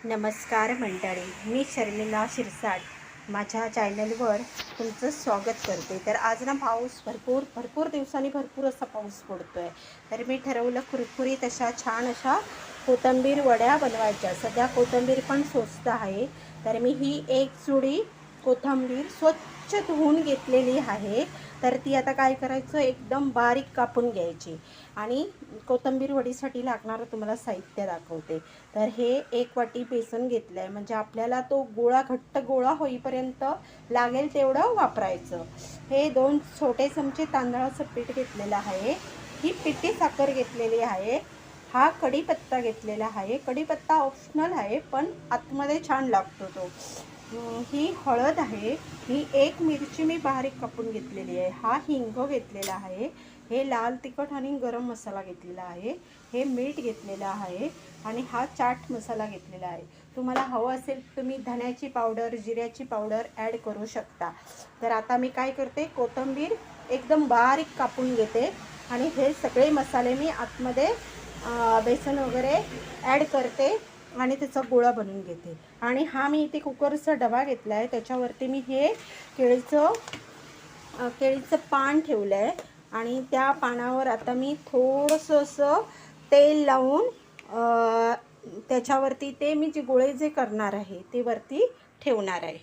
नमस्कार मंडळी, मी शर्मिला शिरसाट माझ्या चॅनलवर तुमचं स्वागत करते. तर आज ना पाऊस भरपूर दिवसांनी भरपूर असा पाऊस पडतो आहे. तर मी ठरवलं कुरकुरीत अशा छान अशा कोथिंबीर वड्या बनवायच्या. सध्या कोथिंबीर पण स्वस्त आहे. तर मी ही एक जुडी कोथिंबीर स्वच्छ धुवून घेतलेली आहे. तर ती आता काय करायचं, एकदम बारीक कापून घ्यायची. आणि कोथिंबीर वडीसाठी लागणारं तुम्हाला साहित्य दाखवते. तर हे एक वाटी बेसन घेतलं आहे, म्हणजे आपल्याला तो गोळा घट्ट गोळा होईपर्यंत लागेल तेवढं वापरायचं. हे 2 छोटे चमचे तांदळाचं पीठ घेतलेलं आहे. ही पिठी साखर घेतलेली आहे. हा कढीपत्ता घेतलेला आहे. कढीपत्ता ऑप्शनल आहे, पण आतमध्ये छान लागतो तो. ही हळद आहे. ही एक मिरची मी बारीक कापून घेतलेली आहे. हा हिंग घेतलेला आहे. हे लाल तिखट आणि गरम मसाला घेतलेला आहे. हे मीठ घेतलेलं आहे. आणि हा चाट मसाला घेतलेला आहे. तुम्हाला हवं असेल तुम्ही धण्याची पावडर, जिऱ्याची पावडर ॲड करू शकता. तर आता मी काय करते, कोथिंबीर एकदम बारीक कापून घेते आणि हे सगळे मसाले मी आतमध्ये बेसन वगैरे ॲड करते आणि त्याचा गोळा बनवून घेते. आणि हा मी इथे कुकरचा डबा घेतला आहे. त्याच्यावरती मी हे केळीचं पान ठेवलं आहे. आणि त्या पानावर आता मी थोडंसं असं तेल लावून त्याच्यावरती ते मी जे गोळे जे करणार आहे ते वरती ठेवणार आहे.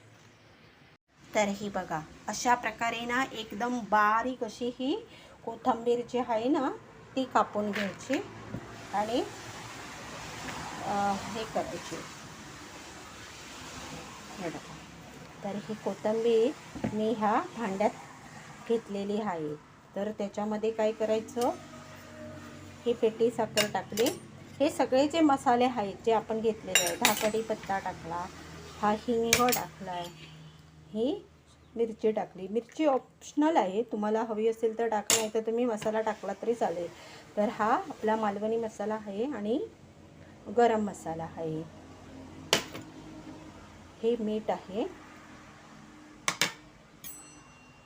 तर ही बघा, अशा प्रकारे ना एकदम बारीक अशी ही कोथिंबीर जी आहे ना ती कापून घ्यायची आणि हे करायची. हे बघा, तर ही कोथिंबीर मी ह्या भांड्यात घेतलेली आहे. तर त्याच्यामध्ये काय करायचं, ही पिठी साखर टाकली. हे सगळे जे मसाले आहेत जे आपण घेतलेले आहेत, हा कढीपत्ता टाकला, हा हिंग टाकला आहे, ही मिरची टाकली. मिरची ऑप्शनल आहे, तुम्हाला हवी असेल तर टाका, नाही तर तुम्ही मसाला टाकला तरी चालेल. तर हा आपला मालवणी मसाला आहे आणि गरम मसाला आहे. हे मीठ आहे.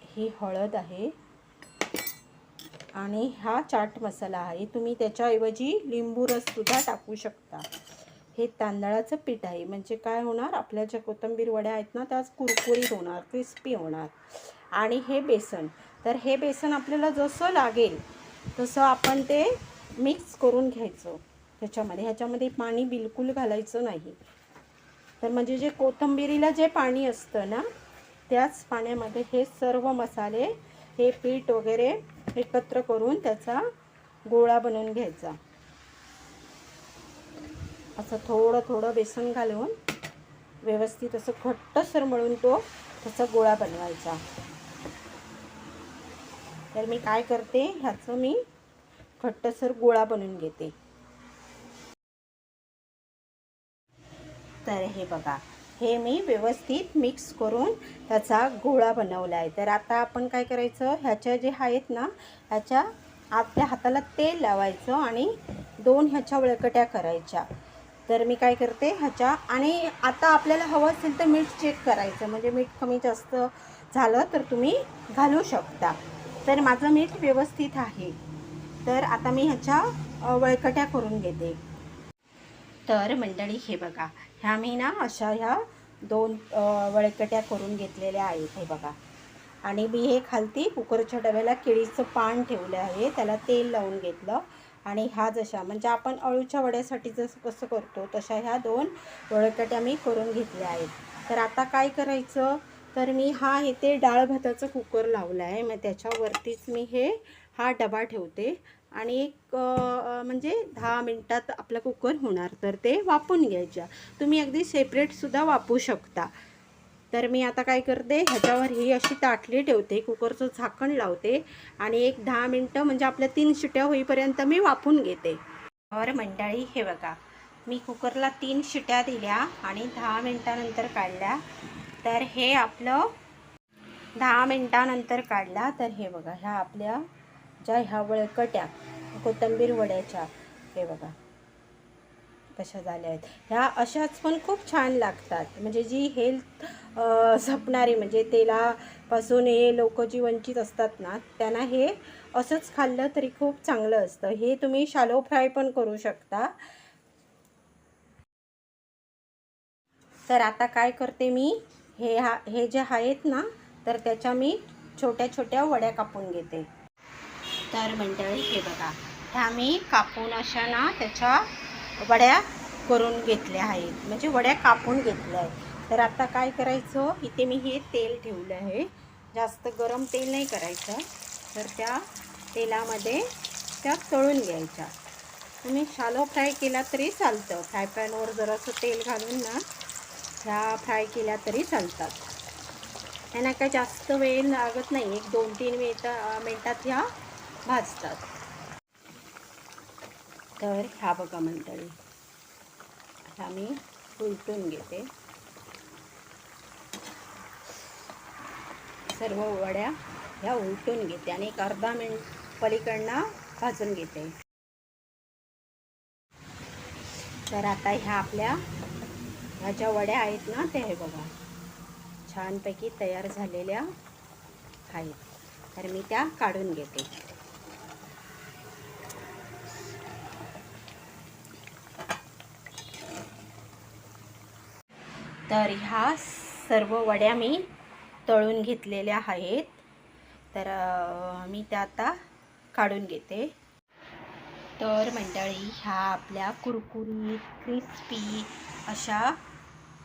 ही हळद आहे आणि हा चाट मसाला आहे. तुम्ही त्याच्याऐवजी लिंबू रससुद्धा टाकू शकता. हे तांदळाचं पीठ आहे, म्हणजे काय होणार, आपल्या ज्या कोथिंबीर वड्या आहेत ना त्या कुरकुरीत होणार, क्रिस्पी होणार. आणि हे बेसन, तर हे बेसन आपल्याला जसं लागेल तसं आपण ते मिक्स करून घ्यायचं त्याच्यामध्ये. ह्याच्यामध्ये पाणी बिलकुल घालायचं नाही. तर म्हणजे जे कोथिंबीरीला जे पाणी असतं ना त्याच पाण्यामध्ये हे सर्व मसाले, हे पीठ वगैरे एकत्र करून त्याचा गोळा बनवून घ्यायचा. असं थोडं थोडं बेसन घालून व्यवस्थित असं घट्टसर मळून तो त्याचा गोळा बनवायचा. तर मी काय करते, ह्याचं मी घट्टसर गोळा बनवून घेते. तर हे बघा, हे मी व्यवस्थित मिक्स करून त्याचा गोळा बनवला आहे. तर आता आपण काय करायचं, ह्याच्या जे आहेत ना ह्याच्या आपल्या हाताला तेल लावायचं आणि 2 ह्याच्या वळकट्या करायच्या. तर मी काय करते ह्याच्या, आणि आता आपल्याला हवं असेल तर मीठ चेक करायचं, म्हणजे मीठ कमी जास्त झालं तर तुम्ही घालू शकता. तर माझं मीठ व्यवस्थित आहे. तर आता मी ह्याच्या वळकट्या करून घेते. तर मंडळी हे बघा, ह्या मी ना अशा ह्या 2 वळकट्या करून घेतलेल्या आहेत. हे बघा, आणि मी हे खालती कुकरच्या डब्याला केळीचं पान ठेवलं आहे, त्याला तेल लावून घेतलं. आणि ह्या जशा म्हणजे आपण अळूच्या वड्यासाठी जसं कसं करतो तशा ह्या 2 वळकट्या मी करून घेतल्या आहेत. तर आता काय करायचं, तर मी हा इथे डाळ भाताचं कुकर लावला आहे. मग त्याच्यावरतीच मी हा डबा ठेवते आणि एक म्हणजे 10 मिनटात आपला कुकर होणार. तर ते वाफवून घ्यायच्या. तुम्ही अगदी सेपरेटसुद्धा वाफवू शकता. तर मी आता काय करते, ह्याच्यावर ही अशी ताटली ठेवते, कुकरचं झाकण लावते आणि एक 10 मिनटं म्हणजे आपल्या 3 शिट्या होईपर्यंत मी वाफवून घेते. तर मंडळी हे बघा, मी कुकरला 3 शिट्या दिल्या आणि 10 मिनटानंतर काढल्या. तर हे आपलं 10 मिनटानंतर काढला. तर हे बघा, ह्या आपल्या ह्या वळकट्या कोथिंबीर वड्याच्या, हे बघा कशा झाल्या आहेत. ह्या अशाच पण खूप छान लागतात. म्हणजे जी हेल्थ जपणारी, म्हणजे तेलापासून हे लोक जी वंचित असतात ना त्यांना हे असंच खाल्लं तरी खूप चांगलं असतं. हे तुम्ही शॅलो फ्राय पण करू शकता. तर आता काय करते मी, हे जे आहेत ना, तर त्याच्या मी छोट्या छोट्या वड्या कापून घेते. तर मंडळी हे बघा, ह्या मी कापून अशा ना त्याच्या वड्या करून घेतल्या आहेत, म्हणजे वड्या कापून घेतल्या आहेत. तर आता काय करायचं, इथे मी हे तेल ठेवलं आहे. जास्त गरम तेल नाही करायचं, तर त्या तेलामध्ये त्या तळून घ्यायच्या. तुम्ही शालो फ्राय केला तरी चालतं, फ्राय पॅनवर जरासं तेल घालून ना ह्या फ्राय केल्या तरी चालतात. ह्यांना काय जास्त वेळ लागत नाही, 1-2-3 मिनटात ह्या भाजतात. तर ह्या बघा मंडळी, ह्या मी उलटून घेते. सर्व वड्या ह्या उलटून घेते आणि एक अर्धा मिनिट पलीकडनं भाजून घेते. तर आता ह्या आपल्या ह्या ज्या वड्या आहेत ना, त्या हे बघा छानपैकी तयार झालेल्या आहेत. तर मी त्या काढून घेते. तर ह्या सर्व वड्या मी तळून घेतलेल्या आहेत. तर मी त्या आता काढून घेते. तर मंडळी, ह्या आपल्या कुरकुरीत क्रिस्पी अशा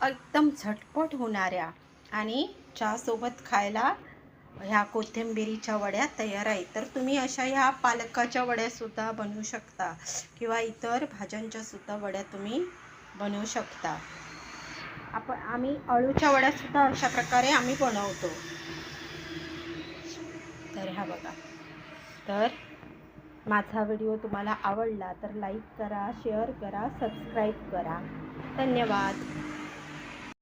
एकदम झटपट होणाऱ्या आणि चहासोबत खायला ह्या कोथिंबिरीच्या वड्या तयार आहेत. तर तुम्ही अशा ह्या पालकाच्या वड्यासुद्धा बनवू शकता किंवा इतर भाज्यांच्यासुद्धा वड्या तुम्ही बनवू शकता. आम्ही अळूच्या वड्यासुद्धा अशा प्रकारे आम्ही बनवतो. तर ह्या बघा. तर माझा व्हिडिओ तुम्हाला आवडला तर लाईक करा, शेअर करा, सबस्क्राईब करा. धन्यवाद.